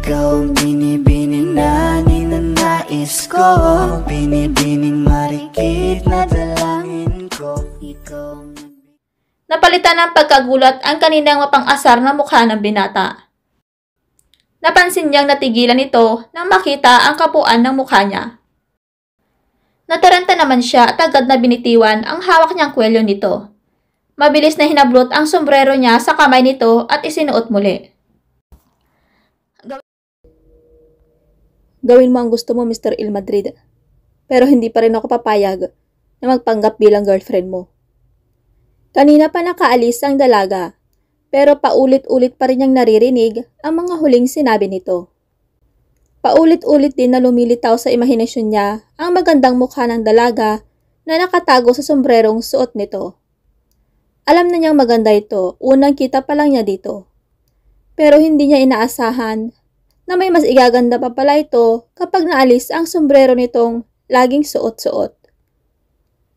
Ikaw ang binibining na ninanais ko, binibining marikit na dalangin ko. Napalitan ng pagkagulat ang kaninang mapang-asar na mukha ng binata. Napansin niyang natigilan ito nang makita ang kapuan ng mukha niya. Nataranta naman siya at agad na binitiwan ang hawak niyang kwelyo nito. Mabilis na hinablot ang sombrero niya sa kamay nito at isinuot muli. Gawin mo ang gusto mo, Mr. Il Madrid. Pero hindi pa rin ako papayag na magpanggap bilang girlfriend mo. Kanina pa nakaalis ang dalaga, pero paulit-ulit pa rin niyang naririnig ang mga huling sinabi nito. Paulit-ulit din na lumilitaw sa imahinasyon niya ang magandang mukha ng dalaga na nakatago sa sombrerong suot nito. Alam na niyang maganda ito, unang kita pa lang niya dito. Pero hindi niya inaasahan na may mas igaganda pa pala ito kapag naalis ang sombrero nitong laging suot-suot.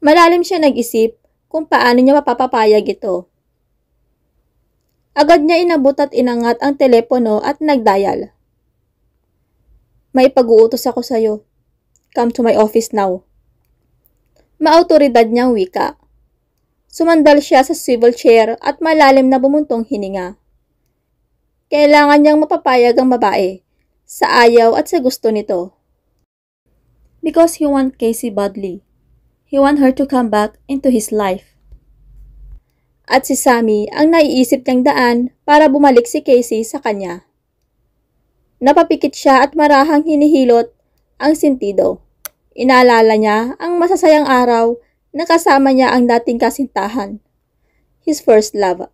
Malalim siya nag-isip kung paano niya mapapapayag ito. Agad niya inabot at inangat ang telepono at nagdial. May pag-uutos ako sa'yo. Come to my office now. Maautoridad niyang wika. Sumandal siya sa swivel chair at malalim na bumuntong hininga. Kailangan niyang mapapayag ang babae sa ayaw at sa gusto nito. Because he want Casey badly. He want her to come back into his life. At si Sammy ang naiisip niyang daan para bumalik si Casey sa kanya. Napapikit siya at marahang hinihilot ang sentido. Inaalala niya ang masasayang araw na kasama niya ang dating kasintahan. His first love.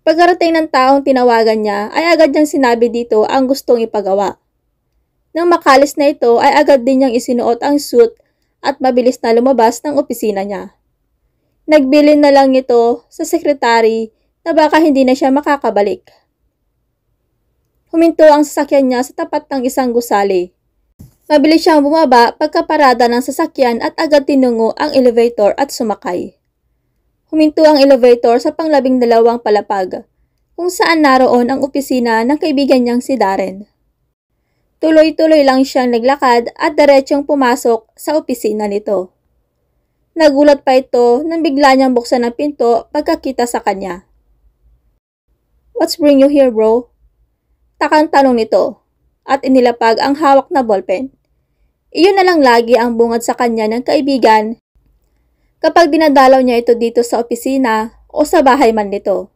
Pagkarating ng taong tinawagan niya ay agad niyang sinabi dito ang gustong ipagawa. Nang makalis na ito ay agad din niyang isinuot ang suit at mabilis na lumabas ng opisina niya. Nagbilin na lang ito sa sekretary na baka hindi na siya makakabalik. Huminto ang sasakyan niya sa tapat ng isang gusali. Mabilis siyang bumaba pagkaparada ng sasakyan at agad tinungo ang elevator at sumakay. Huminto ang elevator sa pang-12 palapag, kung saan naroon ang opisina ng kaibigan niyang si Darren. Tuloy-tuloy lang siyang naglakad at diretsong pumasok sa opisina nito. Nagulat pa ito nang bigla niyang buksan ang pinto pagkakita sa kanya. What's bring you here, bro? Takang tanong nito at inilapag ang hawak na ballpen. Iyon na lang lagi ang bungad sa kanya ng kaibigan kapag dinadalaw niya ito dito sa opisina o sa bahay man nito.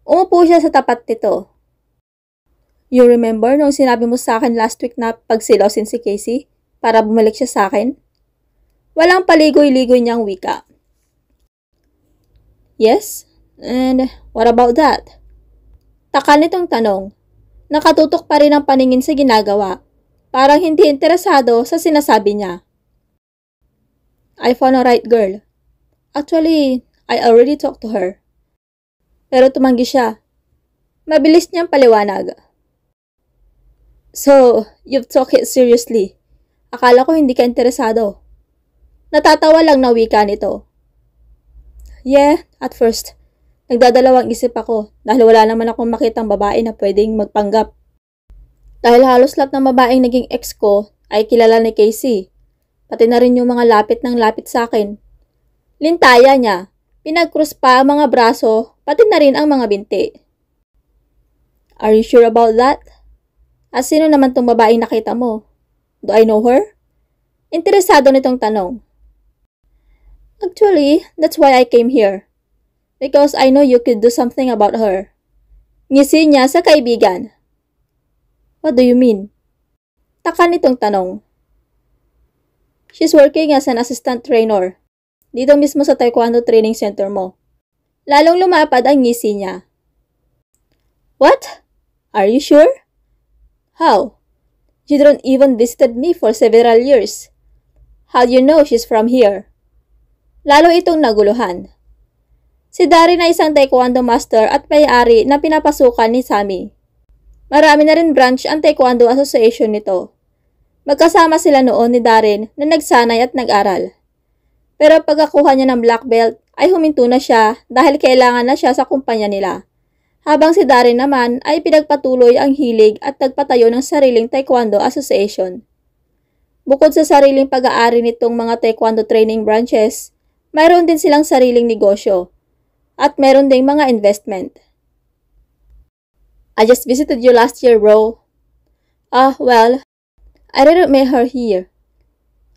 Umupo siya sa tapat nito. You remember nung sinabi mo sa akin last week na pagsilosin si Casey para bumalik siya sa akin? Walang paligoy-ligoy niyang wika. Yes? And what about that? Taka nitong tanong. Nakatutok pa rin ang paningin sa ginagawa. Parang hindi interesado sa sinasabi niya. I found a right girl. Actually, I already talked to her. Pero tumanggi siya. Mabilis niyang paliwanag. So, you've talked it seriously. Akala ko hindi ka interesado. Natatawa lang na wika nito. Yeah, at first. Nagdadalawang isip ako dahil wala naman akong makitang babae na pwedeng magpanggap. Dahil halos lahat ng babaeng naging ex ko ay kilala ni Casey. Pati na rin yung mga lapit ng lapit sa akin. Lintaya niya. Pinagkrus pa ang mga braso, pati na rin ang mga binti. Are you sure about that? At sino naman tong babaeng nakita mo? Do I know her? Interesado nitong tanong. Actually, that's why I came here. Because I know you could do something about her. Ngisi niya sa kaibigan. What do you mean? Taka nitong tanong. She's working as an assistant trainer. Dito mismo sa Taekwondo Training Center mo. Lalong lumapad ang ngisi niya. What? Are you sure? How? You don't even visited me for several years. How do you know she's from here? Lalo itong naguluhan. Si Darren ay isang Taekwondo master at may-ari na pinapasukan ni Sammy. Marami na rin branch ang Taekwondo Association nito. Magkasama sila noon ni Darren na nagsanay at nag-aral. Pero pagkakuha niya ng black belt ay huminto na siya dahil kailangan na siya sa kumpanya nila. habang si Darren naman ay pinagpatuloy ang hilig at nagpatayo ng sariling Taekwondo Association. Bukod sa sariling pag-aari nitong mga Taekwondo training branches, mayroon din silang sariling negosyo at meron ding mga investment. I just visited you last year, bro. Well, I didn't meet her here.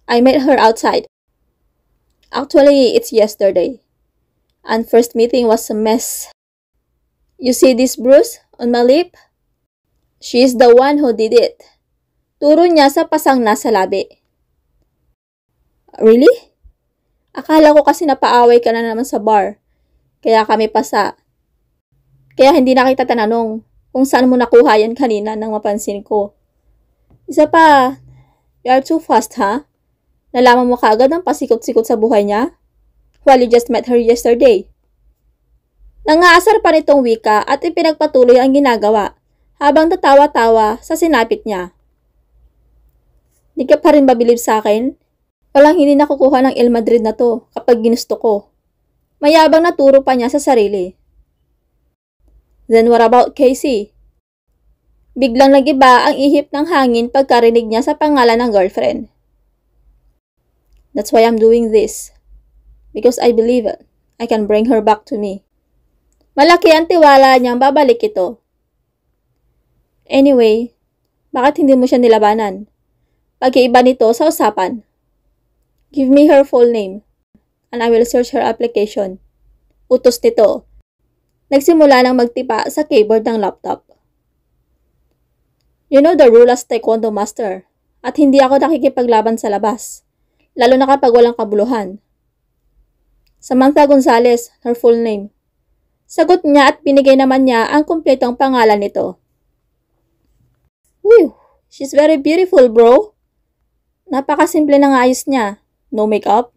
I met her outside. Actually, it's yesterday. And first meeting was a mess. You see this bruise on my lip? She's the one who did it. Turo niya sa pasang nasa labi. Really? Akala ko kasi napaaway ka na naman sa bar. Kaya kami pasa. Kaya hindi na kita tananong kung saan mo nakuha yan kanina nang mapansin ko. Isa pa, you are too fast, ha? Nalaman mo kaagad ang pasikot-sikot sa buhay niya? While you just met her yesterday. Nangaasar pa nitong wika at ipinagpatuloy ang ginagawa habang tatawa-tawa sa sinapit niya. Di ka pa rin mabilib sa akin? Walang hindi nakukuha ng El Madrid na to kapag ginusto ko. Mayabang na turo pa niya sa sarili. Then what about Casey? Biglang nag-iba ang ihip ng hangin pagkarinig niya sa pangalan ng girlfriend. That's why I'm doing this. Because I believe I can bring her back to me. Malaki ang tiwala niyang babalik ito. Anyway, bakit hindi mo siya nilabanan? Pag-iiba nito sa usapan. Give me her full name, and I will search her application. Utos nito. Nagsimula nang magtipa sa keyboard ng laptop. You know the rule as Taekwondo master, at hindi ako nakikipaglaban sa labas, lalo na kapag walang kabuluhan. Samantha Gonzalez, her full name. Sagot niya at binigay naman niya ang kumpletong pangalan nito. Whew, she's very beautiful, bro. Napakasimple ng ayos niya. No makeup.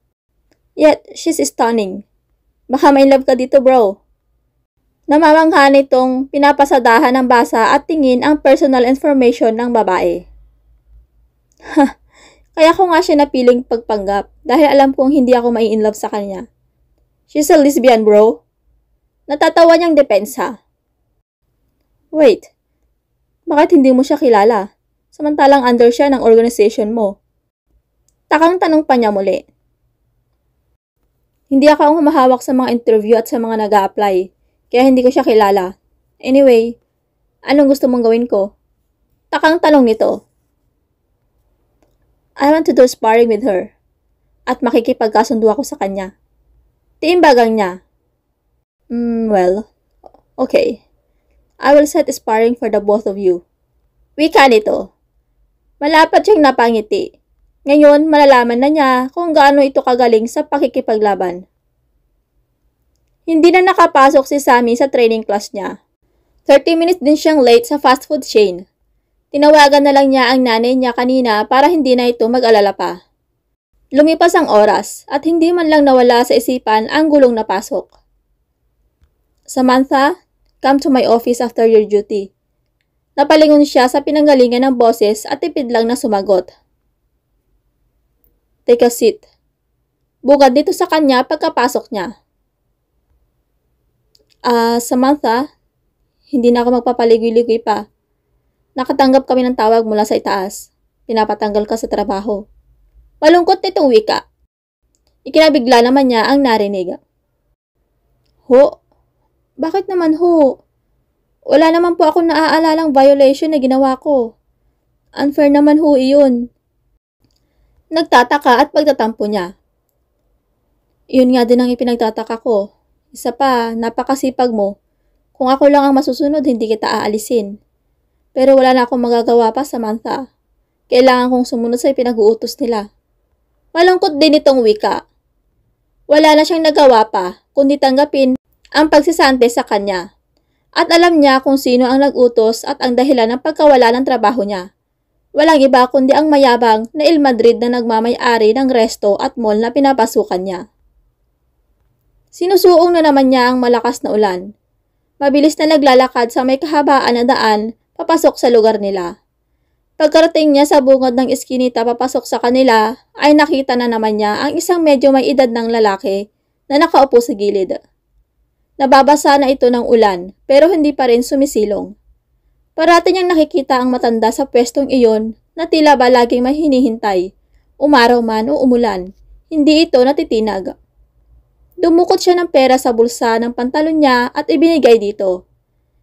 Yet, she's stunning. Baka may love ka dito, bro. Namamangha nitong pinapasadahan ng basa at tingin ang personal information ng babae. Kaya ko nga siya napiling pagpanggap dahil alam kong hindi ako mai-inlove sa kanya. She's a lesbian, bro. Natatawa niyang depensa. Wait, bakit hindi mo siya kilala? Samantalang under siya ng organization mo. Takang tanong pa niya muli. Hindi ako ang humahawak sa mga interview at sa mga nag-a-apply, kaya hindi ko siya kilala. Anyway, anong gusto mong gawin ko? Takang tanong nito. I want to do sparring with her, at makikipagkasundo ako sa kanya. Tiimbagang niya. Well, okay. I will set sparring for the both of you. Wika nito. Malapad siyang napangiti. Ngayon, malalaman na niya kung gaano ito kagaling sa pakikipaglaban. Hindi na nakapasok si Sammy sa training class niya. 30 minutes din siyang late sa fast food chain. Tinawagan na lang niya ang nanay niya kanina para hindi na ito mag-alala pa. Lumipas ang oras at hindi man lang nawala sa isipan ang gulong na pasok. Samantha, come to my office after your duty. Napalingon siya sa pinanggalingan ng boses at tipid lang na sumagot. Take a seat. Bugad dito sa kanya pagkapasok niya. Samantha, hindi na ako magpapaligoy-ligoy pa. Nakatanggap kami ng tawag mula sa itaas. Pinapatanggal ka sa trabaho. Malungkot nitong wika. Ikinabigla naman niya ang narinig. Ho? Bakit naman ho? Wala naman po akong naaalalang violation na ginawa ko. Unfair naman ho iyon. Nagtataka at pagtatampo niya. Iyon nga din ang ipinagtataka ko. Isa pa, napakasipag mo. Kung ako lang ang masusunod, hindi kita aalisin. Pero wala na akong magagawa pa, Samantha. Kailangan kong sumunod sa ipinag-uutos nila. Malungkot din itong wika. Wala na siyang nagawa pa, kundi tanggapin ang pagsisante sa kanya. At alam niya kung sino ang nag-utos at ang dahilan ng pagkawala ng trabaho niya. Walang iba kundi ang mayabang na El Madrid na nagmamay-ari ng resto at mall na pinapasukan niya. Sinusuong na naman niya ang malakas na ulan. Mabilis na naglalakad sa may kahabaan na daan papasok sa lugar nila. Pagkarating niya sa bungad ng eskinita papasok sa kanila, ay nakita na naman niya ang isang medyo may edad ng lalaki na nakaupo sa gilid. Nababasa na ito ng ulan, pero hindi pa rin sumisilong. Parati niyang nakikita ang matanda sa pwestong iyon na tila ba laging may hinihintay, umaraw man o umulan. Hindi ito natitinag. Dumukot siya ng pera sa bulsa ng pantalon niya at ibinigay dito.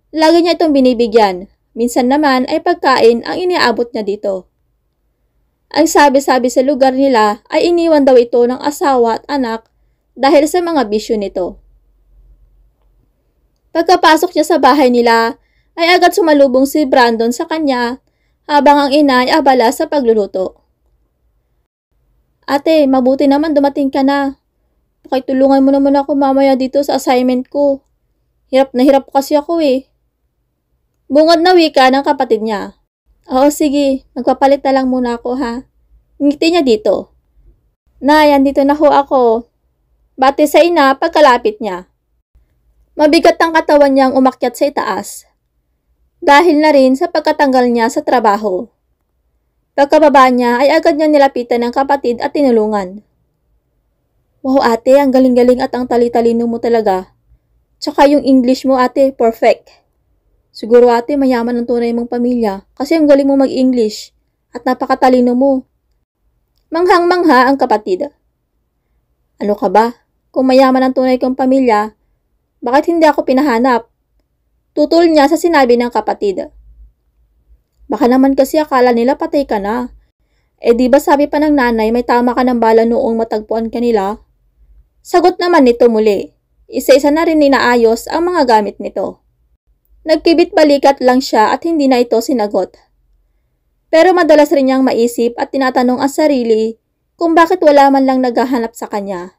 Lagi niya itong binibigyan. Minsan naman ay pagkain ang iniabot niya dito. Ang sabi-sabi sa lugar nila ay iniwan daw ito ng asawa at anak dahil sa mga bisyo nito. Pagkapasok niya sa bahay nila ay agad sumalubong si Brandon sa kanya habang ang ina ay abala sa pagluluto. Ate, mabuti naman dumating ka na. Pakitulungan mo naman ako mamaya dito sa assignment ko. Hirap na hirap kasi ako eh. Bungad na wika ng kapatid niya. Oo sige, magpapalit na lang muna ako ha. Ngiti niya dito. Nay, andito na ho ako. Bati sa ina pagkalapit niya. Mabigat ang katawan niyang umakyat sa itaas. Dahil na rin sa pagkatanggal niya sa trabaho. Pagkababa niya ay agad niya nilapitan ng kapatid at tinulungan. Wow ate, ang galing-galing at ang tali-talino mo talaga. Tsaka yung English mo ate, perfect. Siguro ate, mayaman ang tunay mong pamilya kasi ang galing mo mag-English at napakatalino mo. Manghang-mangha ang kapatid. Ano ka ba? Kung mayaman ang tunay kong pamilya, bakit hindi ako pinahanap? Tutol niya sa sinabi ng kapatid. Baka naman kasi akala nila patay ka na. Eh di ba sabi pa ng nanay may tama ka ng bala noong matagpuan ka nila? Sagot naman nito muli. Isa-isa na rin inaayos ang mga gamit nito. Nagkibit balikat lang siya at hindi na ito sinagot. Pero madalas rin niyang maisip at tinatanong ang sarili kung bakit wala man lang naghahanap sa kanya.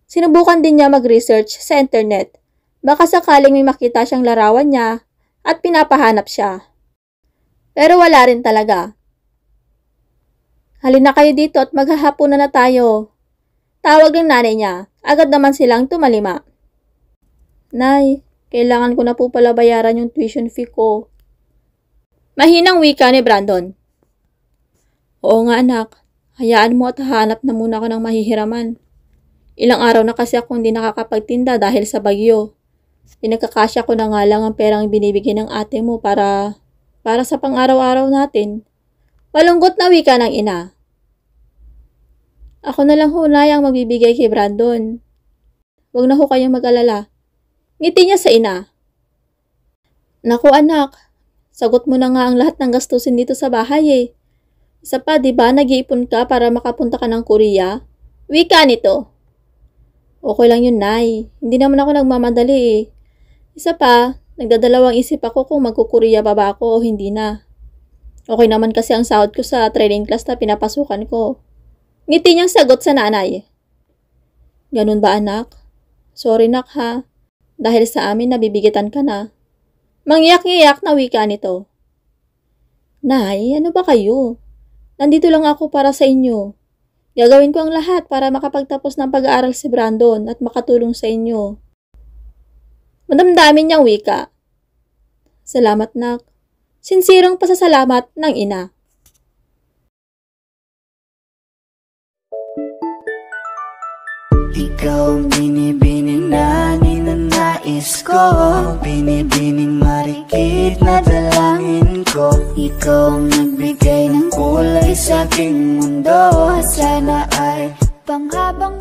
Sinubukan din niya mag-research sa internet. Baka sakaling may makita siyang larawan niya at pinapahanap siya. Pero wala rin talaga. Halina kayo dito at maghahapunan na tayo. Tawag ng nanay niya. Agad naman silang tumalima. Nay, kailangan ko na po pala bayaran yung tuition fee ko. Mahinang wika ni Brandon. Oo nga anak, hayaan mo at hahanap na muna ako ng mahihiraman. Ilang araw na kasi ako hindi nakakapagtinda dahil sa bagyo. Pinagkakasya ko na nga lang ang perang binibigay ng ate mo para sa pang-araw-araw natin. Malungkot na wika ng ina. Ako na lang ho na ang magbibigay kay Brandon. Huwag na ho kayong mag-alala. Ngiti niya sa ina. Naku anak, sagot mo na nga ang lahat ng gastusin dito sa bahay eh. Isa pa, di ba nag-iipon ka para makapunta ka ng Korea? Wika nito. Okay lang yun, Nay. Hindi naman ako nagmamadali eh. Isa pa, nagdadalawang isip ako kung magkukorea ba ako o hindi na. Okay naman kasi ang sahod ko sa training class na pinapasukan ko. Ngiti niyang sagot sa nanay. Ganun ba anak? Sorry nak ha. Dahil sa amin nabibigitan ka na. Mangyak-ngyak na wika nito. Nay, ano ba kayo? Nandito lang ako para sa inyo. Gagawin ko ang lahat para makapagtapos ng pag-aaral si Brandon at makatulong sa inyo. Madamdamin niyang wika. Salamat nak. Sinsirong pasasalamat ng ina. Ikaw ang binibining na ninanais ko, binibining marikit na dalangin ko. Ikaw ang nagbigay ng kulay sa aking mundo at sana ay panghabang